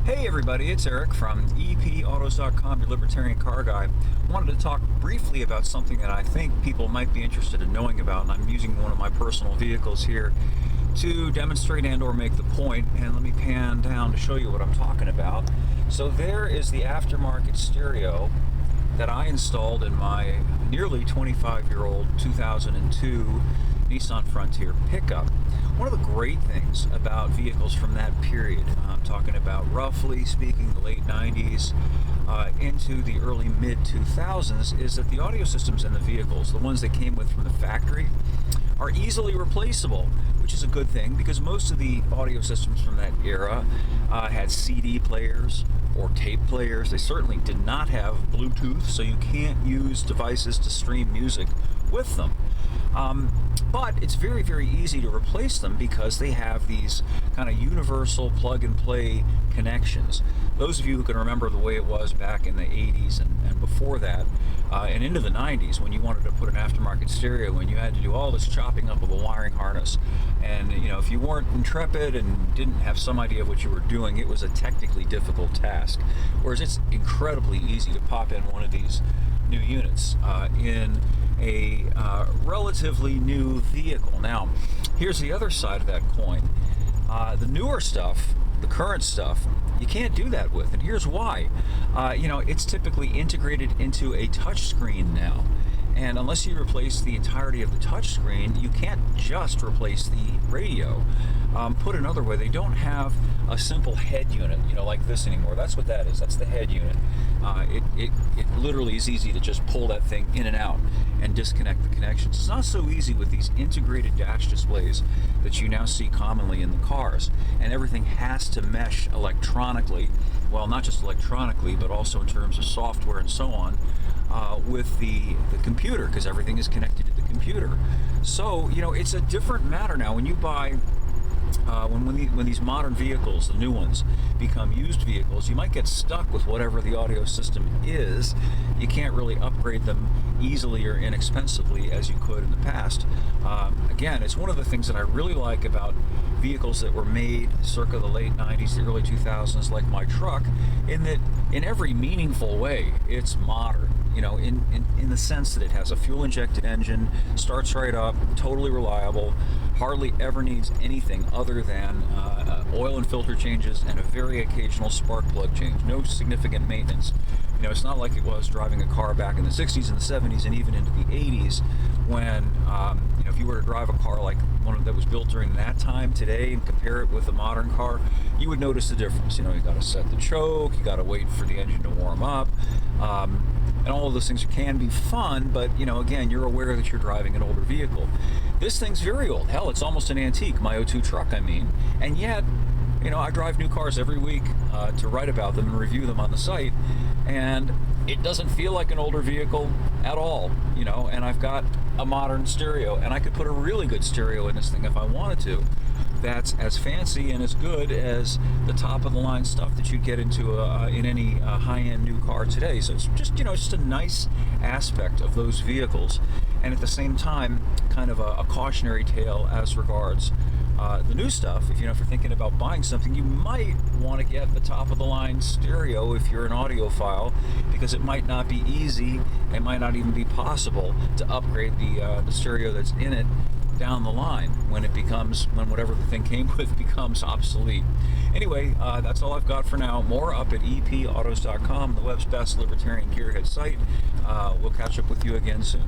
Hey everybody, it's Eric from EPautos.com, your libertarian car guy. Wanted to talk briefly about something that I think people might be interested in knowing about, and I'm using one of my personal vehicles here to demonstrate and or make the point, and let me pan down to show you what I'm talking about. So there is the aftermarket stereo that I installed in my nearly 25-year-old 2002 Nissan Frontier pickup. One of the great things about vehicles from that period, I'm talking about roughly speaking the late 90s into the early mid-2000s, is that the audio systems in the vehicles, the ones that came with from the factory, are easily replaceable, which is a good thing because most of the audio systems from that era had CD players or tape players. They certainly did not have Bluetooth, so you can't use devices to stream music with them. But it's very, very easy to replace them because they have these kind of universal plug-and-play connections. Those of you who can remember the way it was back in the 80s and before that, and into the 90s, when you wanted to put an aftermarket stereo in, you had to do all this chopping up of a wiring harness. And if you weren't intrepid and didn't have some idea of what you were doing, it was a technically difficult task. Whereas it's incredibly easy to pop in one of these new units in a relatively new vehicle. Now, here's the other side of that coin. The newer stuff, the current stuff, you can't do that with, and here's why. It's typically integrated into a touchscreen now. And unless you replace the entirety of the touchscreen, you can't just replace the radio. Put another way, they don't have a simple head unit, like this anymore. That's what that is. That's the head unit. It literally is easy to just pull that thing in and out and disconnect the connections. It's not so easy with these integrated dash displays that you now see commonly in the cars. And everything has to mesh electronically. Well, not just electronically, but also in terms of software and so on. With the computer, because everything is connected to the computer. So, it's a different matter now. When you buy, when these modern vehicles, the new ones, become used vehicles, you might get stuck with whatever the audio system is. You can't really upgrade them easily or inexpensively as you could in the past. Again, it's one of the things that I really like about vehicles that were made circa the late 90s, the early 2000s, like my truck, in that in every meaningful way, it's modern. In the sense that it has a fuel-injected engine, starts right up, totally reliable, hardly ever needs anything other than oil and filter changes and a very occasional spark plug change. No significant maintenance. It's not like it was driving a car back in the 60s and the 70s and even into the 80s when, if you were to drive a car like one that was built during that time today and compare it with a modern car, you would notice the difference. You got to set the choke, you got to wait for the engine to warm up. And all of those things can be fun, but again, you're aware that you're driving an older vehicle. This thing's very old. Hell, it's almost an antique, my O2 truck, I mean. And yet, I drive new cars every week to write about them and review them on the site, and it doesn't feel like an older vehicle at all, and I've got a modern stereo, and I could put a really good stereo in this thing if I wanted to. That's as fancy and as good as the top-of-the-line stuff that you'd get into in any high-end new car today. So it's just a nice aspect of those vehicles, and at the same time, kind of a cautionary tale as regards the new stuff. If you're thinking about buying something, you might want to get the top-of-the-line stereo if you're an audiophile, because it might not be easy, it might not even be possible to upgrade the stereo that's in it down the line when whatever the thing came with becomes obsolete. Anyway, that's all I've got for now. More up at EPautos.com, the web's best libertarian gearhead site. We'll catch up with you again soon.